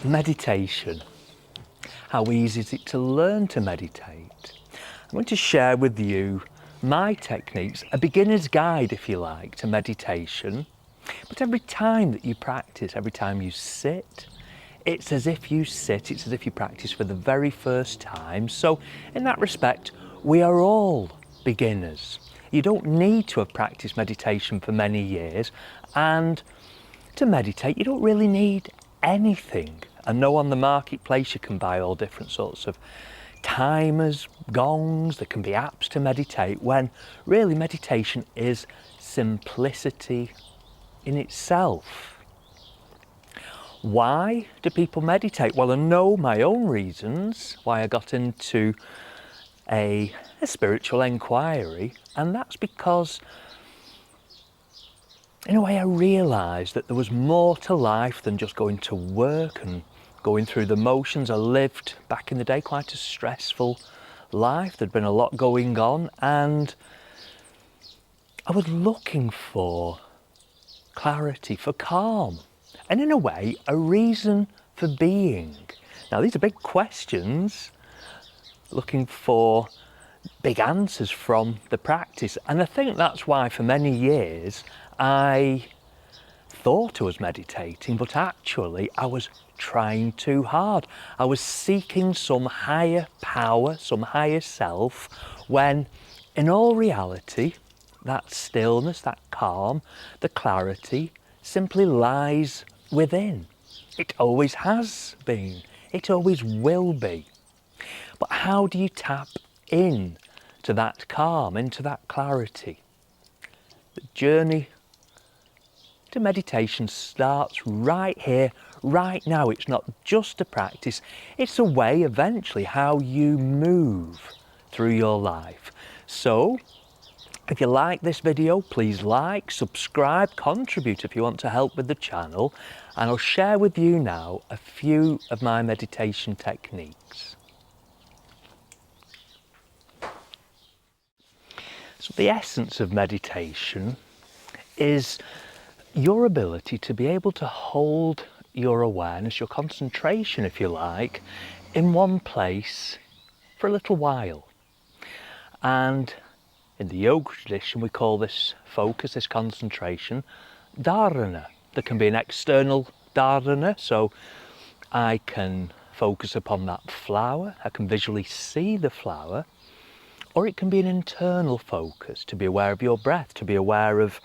Meditation. How easy is it to learn to meditate? I'm going to share with you my techniques, a beginner's guide, if you like, to meditation. But every time that you practice, every time you sit, it's as if you sit, it's as if you practice for the very first time. So in that respect, we are all beginners. You don't need to have practiced meditation for many years, and to meditate, you don't really need anything. I know on the marketplace you can buy all different sorts of timers, gongs, there can be apps to meditate, when really meditation is simplicity in itself. Why do people meditate? Well, I know my own reasons why I got into a spiritual inquiry, and that's because in a way I realised that there was more to life than just going to work and going through the motions. I lived back in the day quite a stressful life. There'd been a lot going on, and I was looking for clarity, for calm, and in a way a reason for being. Now these are big questions, looking for big answers from the practice, and I think that's why for many years I thought I was meditating, but actually I was trying too hard. I was seeking some higher power, some higher self, when in all reality that stillness, that calm, the clarity simply lies within. It always has been, it always will be. But how do you tap in to that calm, into that clarity? The journey to meditation starts right here, right now. It's not just a practice, it's a way eventually how you move through your life. So if you like this video, please like, subscribe, contribute if you want to help with the channel, and I'll share with you now a few of my meditation techniques. So the essence of meditation is your ability to be able to hold your awareness, your concentration, if you like, in one place for a little while. And in the yoga tradition, we call this focus, this concentration, dharana. There can be an external dharana, so I can focus upon that flower, I can visually see the flower, or it can be an internal focus, to be aware of your breath, to be aware of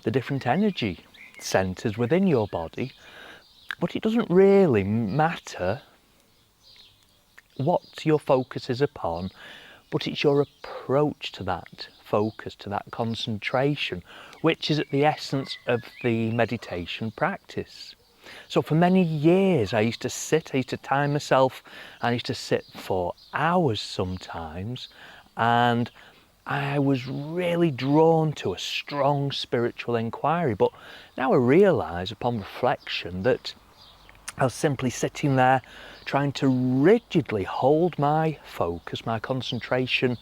the different energy centres within your body. But it doesn't really matter what your focus is upon, but it's your approach to that focus, to that concentration, which is at the essence of the meditation practice. So for many years I used to sit, I used to time myself, I used to sit for hours sometimes, and I was really drawn to a strong spiritual inquiry. But now I realise upon reflection that I was simply sitting there trying to rigidly hold my focus, my concentration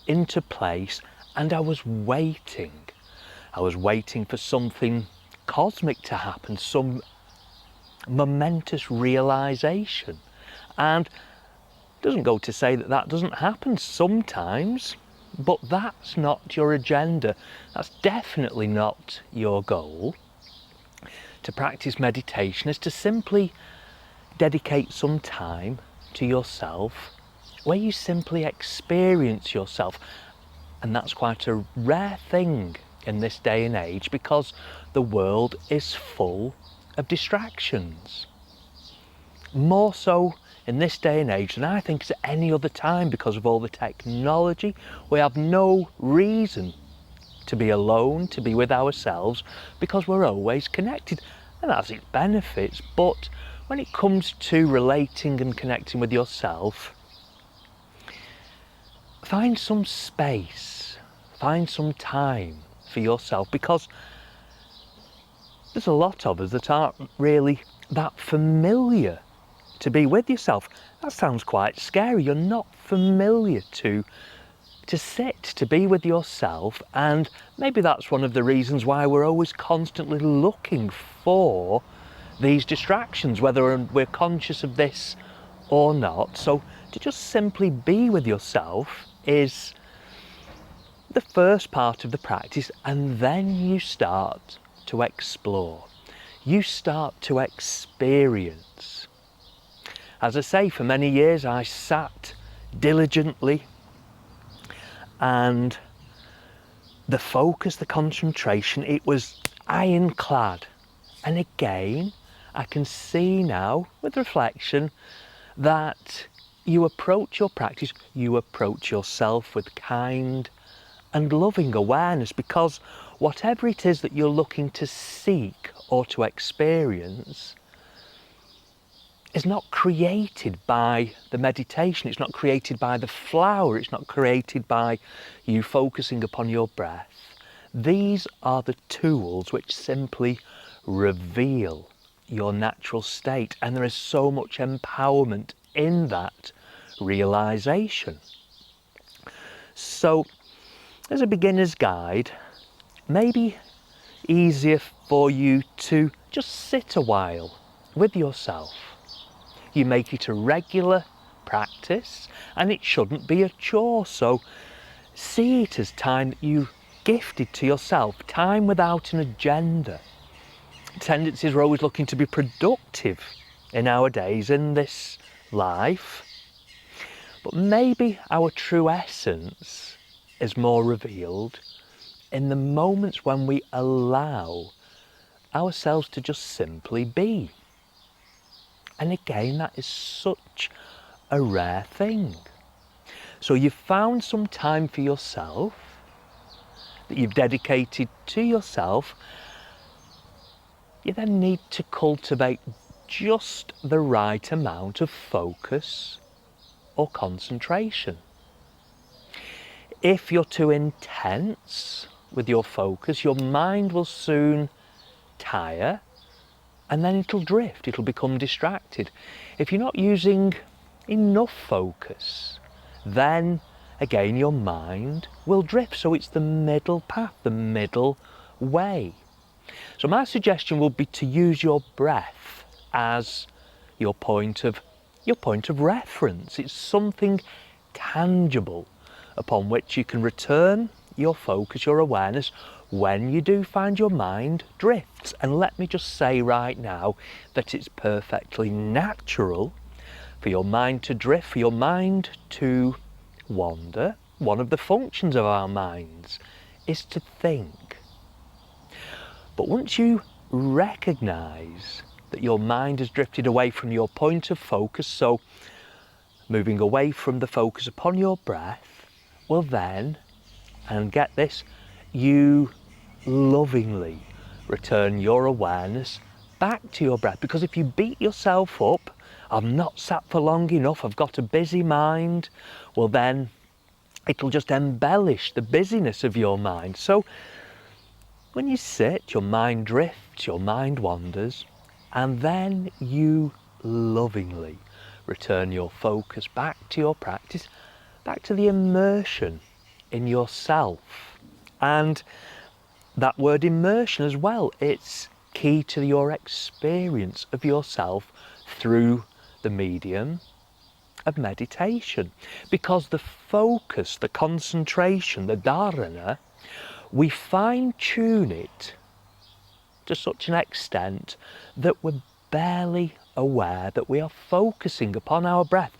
into place, and I was waiting. I was waiting for something cosmic to happen, some momentous realisation. And it doesn't go to say that that doesn't happen sometimes, but that's not your agenda. That's definitely not your goal. To practice meditation is to simply dedicate some time to yourself where you simply experience yourself. And that's quite a rare thing in this day and age, because the world is full of distractions. More so in this day and age than I think it's at any other time, because of all the technology. We have no reason to be alone, to be with ourselves, because we're always connected, and that has its benefits. But when it comes to relating and connecting with yourself, find some space, find some time for yourself, because there's a lot of us that aren't really that familiar to be with yourself. That sounds quite scary. You're not familiar to sit, to be with yourself, and maybe that's one of the reasons why we're always constantly looking for these distractions, whether we're conscious of this or not. So to just simply be with yourself is the first part of the practice, and then you start to explore. You start to experience. As I say, for many years I sat diligently, and the focus, the concentration, it was ironclad. And again, I can see now with reflection that you approach your practice, you approach yourself with kind and loving awareness, because whatever it is that you're looking to seek or to experience is not created by the meditation, it's not created by the flower, it's not created by you focusing upon your breath. These are the tools which simply reveal your natural state, and there is so much empowerment in that realization. So, as a beginner's guide, maybe easier for you to just sit a while with yourself. You make it a regular practice, and it shouldn't be a chore, so see it as time that you gifted to yourself, time without an agenda. Tendencies are always looking to be productive in our days, in this life, but maybe our true essence is more revealed in the moments when we allow ourselves to just simply be. And again, that is such a rare thing. So you've found some time for yourself that you've dedicated to yourself. You then need to cultivate just the right amount of focus or concentration. If you're too intense with your focus, your mind will soon tire, and then it'll drift, it'll become distracted. If you're not using enough focus, then again your mind will drift. So it's the middle path, the middle way. So my suggestion would be to use your breath as your point of reference. It's something tangible upon which you can return your focus, your awareness, when you do find your mind drifts. And let me just say right now that it's perfectly natural for your mind to drift, for your mind to wander. One of the functions of our minds is to think. But once you recognize that your mind has drifted away from your point of focus, so moving away from the focus upon your breath, well then, and get this, you lovingly return your awareness back to your breath. Because if you beat yourself up, I've not sat for long enough, I've got a busy mind, well then it'll just embellish the busyness of your mind. So when you sit, your mind drifts, your mind wanders, and then you lovingly return your focus back to your practice, back to the immersion in yourself. And that word immersion as well, it's key to your experience of yourself through the medium of meditation. Because the focus, the concentration, the dharana, we fine-tune it to such an extent that we're barely aware that we are focusing upon our breath.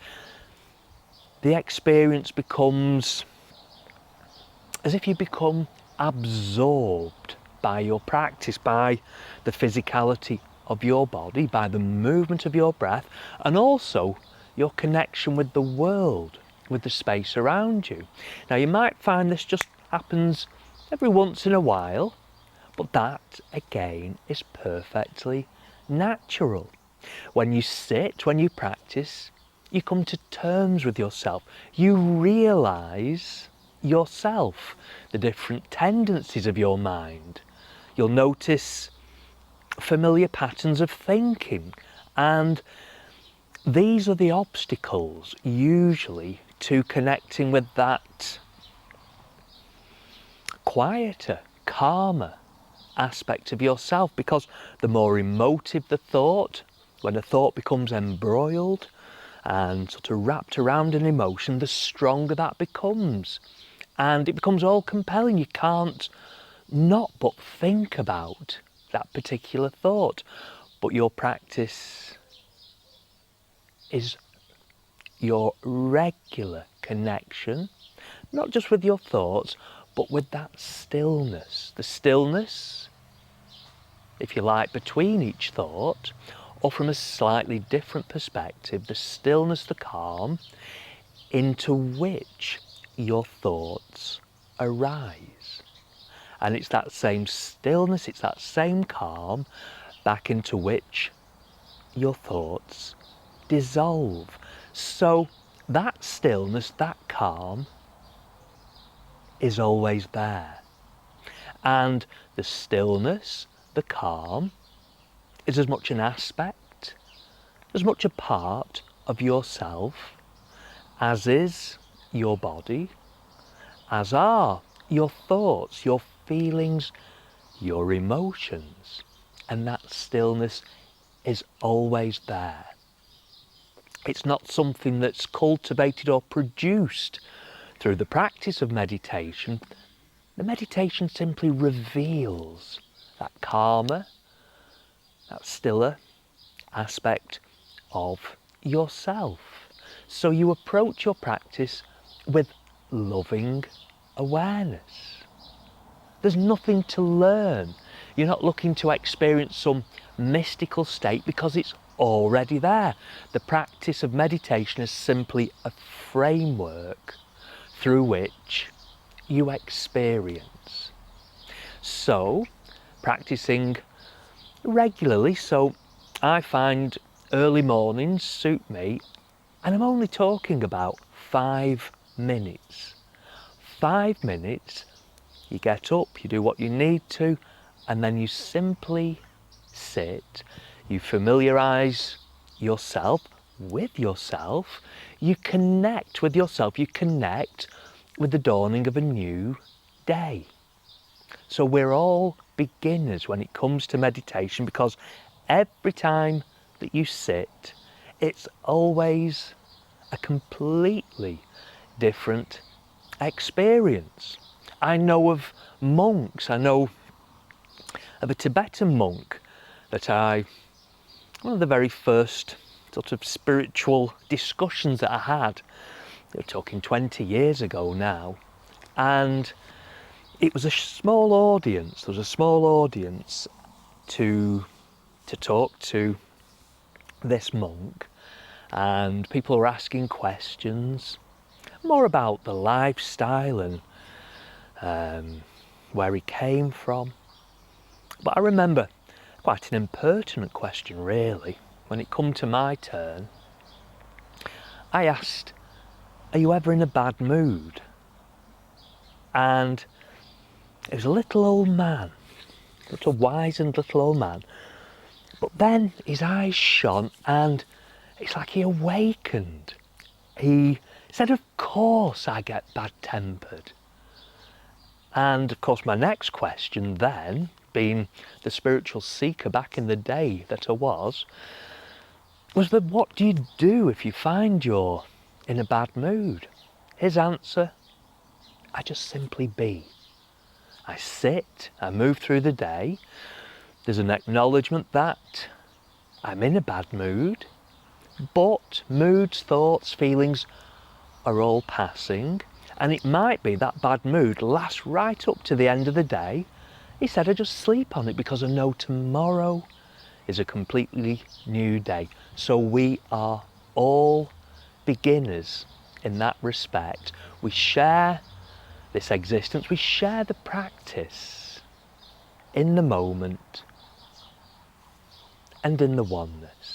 The experience becomes as if you become absorbed by your practice, by the physicality of your body, by the movement of your breath, and also your connection with the world, with the space around you. Now you might find this just happens every once in a while, but that again is perfectly natural. When you sit, when you practice, you come to terms with yourself. You realise yourself, the different tendencies of your mind. You'll notice familiar patterns of thinking, and these are the obstacles usually to connecting with that quieter, calmer, aspect of yourself, because the more emotive the thought, when a thought becomes embroiled and sort of wrapped around an emotion, the stronger that becomes. And it becomes all compelling. You can't not but think about that particular thought. But your practice is your regular connection, not just with your thoughts, but with that stillness. The stillness, if you like, between each thought, or from a slightly different perspective, the stillness, the calm, into which your thoughts arise. And it's that same stillness, it's that same calm, back into which your thoughts dissolve. So that stillness, that calm, is always there. And the stillness, the calm, is as much an aspect, as much a part of yourself as is your body, as are your thoughts, your feelings, your emotions. And that stillness is always there. It's not something that's cultivated or produced through the practice of meditation. The meditation simply reveals that calmer, that stiller aspect of yourself. So you approach your practice with loving awareness. There's nothing to learn. You're not looking to experience some mystical state, because it's already there. The practice of meditation is simply a framework through which you experience. So, practicing regularly, so I find early mornings suit me, and I'm only talking about 5 minutes. 5 minutes, you get up, you do what you need to, and then you simply sit, you familiarise yourself with yourself, you connect with yourself, you connect with the dawning of a new day. So we're all beginners when it comes to meditation, because every time that you sit, it's always a completely different experience. I know of monks, I know of a Tibetan monk that one of the very first sort of spiritual discussions that I had, we're talking 20 years ago now, and it was a small audience. There was a small audience to talk to this monk, and people were asking questions more about the lifestyle and where he came from. But I remember quite an impertinent question, really. When it come to my turn, I asked, "Are you ever in a bad mood?" And it was a little old man, a little wizened little old man. But then his eyes shone, and it's like he awakened. He said, "Of course I get bad-tempered." And of course my next question then, being the spiritual seeker back in the day that I was that what do you do if you find you're in a bad mood? His answer, I just simply be. I sit, I move through the day, there's an acknowledgement that I'm in a bad mood, but moods, thoughts, feelings are all passing, and it might be that bad mood lasts right up to the end of the day. He said, I just sleep on it because I know tomorrow is a completely new day. So we are all beginners in that respect. We share this existence, we share the practice in the moment and in the oneness.